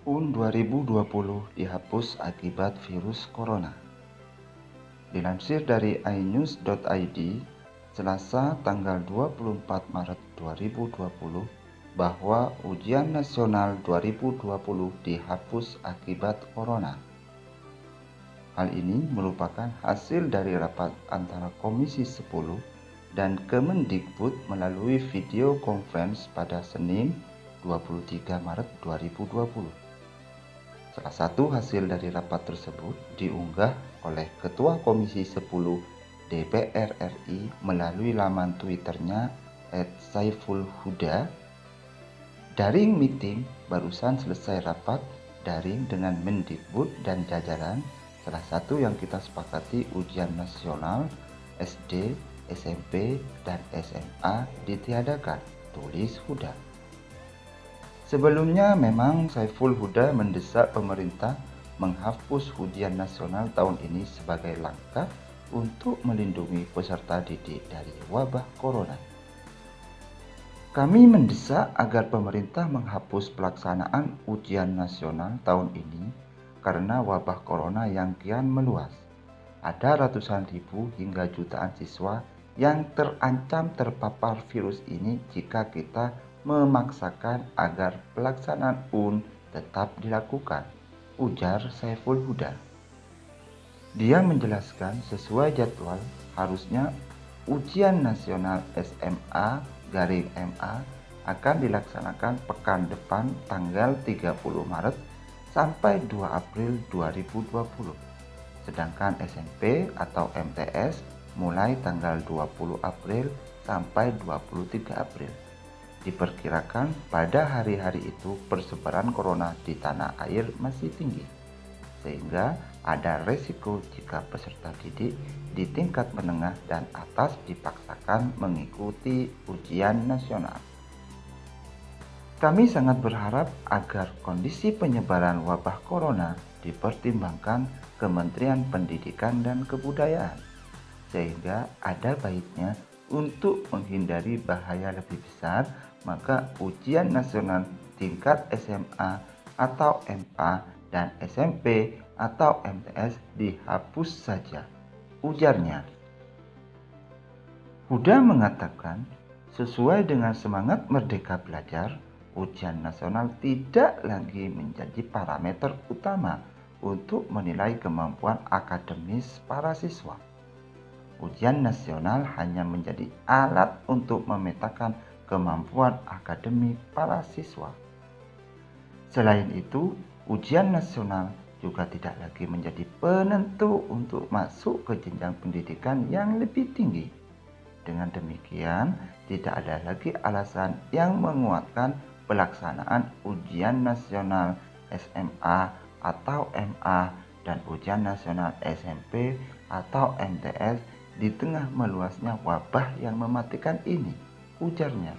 UN 2020 dihapus akibat virus corona. Dilansir dari inews.id, Selasa tanggal 24 Maret 2020, bahwa ujian nasional 2020 dihapus akibat corona. Hal ini merupakan hasil dari rapat antara Komisi 10 dan Kemendikbud melalui video conference pada Senin 23 Maret 2020. Salah satu hasil dari rapat tersebut diunggah oleh Ketua Komisi 10 DPR RI melalui laman Twitternya @saifulhuda. Daring meeting barusan selesai rapat daring dengan Mendikbud dan jajaran. Salah satu yang kita sepakati ujian nasional SD, SMP, dan SMA ditiadakan, tulis Huda. Sebelumnya memang Saiful Huda mendesak pemerintah menghapus ujian nasional tahun ini sebagai langkah untuk melindungi peserta didik dari wabah corona. Kami mendesak agar pemerintah menghapus pelaksanaan ujian nasional tahun ini karena wabah corona yang kian meluas. Ada ratusan ribu hingga jutaan siswa yang terancam terpapar virus ini jika kita memaksakan agar pelaksanaan UN tetap dilakukan, ujar Saiful Huda. Dia menjelaskan sesuai jadwal harusnya ujian nasional SMA/MA akan dilaksanakan pekan depan tanggal 30 Maret sampai 2 April 2020. Sedangkan SMP atau MTS mulai tanggal 20 April sampai 23 April. Diperkirakan pada hari-hari itu persebaran corona di tanah air masih tinggi, sehingga ada resiko jika peserta didik di tingkat menengah dan atas dipaksakan mengikuti ujian nasional. Kami sangat berharap agar kondisi penyebaran wabah corona dipertimbangkan Kementerian Pendidikan dan Kebudayaan, sehingga ada baiknya untuk menghindari bahaya lebih besar, maka ujian nasional tingkat SMA atau MA dan SMP atau MTS dihapus saja, ujarnya. Huda mengatakan, sesuai dengan semangat Merdeka Belajar, ujian nasional tidak lagi menjadi parameter utama untuk menilai kemampuan akademis para siswa. Ujian nasional hanya menjadi alat untuk memetakan kemampuan akademik para siswa. Selain itu, ujian nasional juga tidak lagi menjadi penentu untuk masuk ke jenjang pendidikan yang lebih tinggi. Dengan demikian, tidak ada lagi alasan yang menguatkan pelaksanaan ujian nasional SMA atau MA dan ujian nasional SMP atau MTS di tengah meluasnya wabah yang mematikan ini, ujarnya.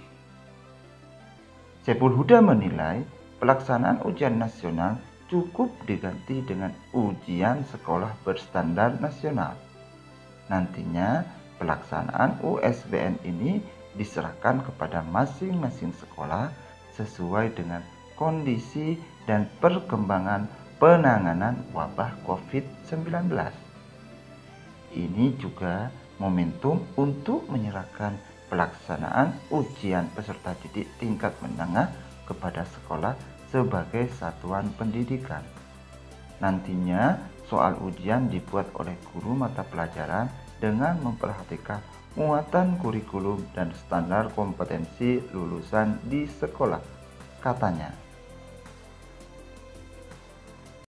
Saiful Huda menilai pelaksanaan ujian nasional cukup diganti dengan ujian sekolah berstandar nasional. Nantinya pelaksanaan USBN ini diserahkan kepada masing-masing sekolah sesuai dengan kondisi dan perkembangan penanganan wabah COVID-19. Ini juga momentum untuk menyerahkan pelaksanaan ujian peserta didik tingkat menengah kepada sekolah sebagai satuan pendidikan. Nantinya soal ujian dibuat oleh guru mata pelajaran dengan memperhatikan muatan kurikulum dan standar kompetensi lulusan di sekolah, katanya.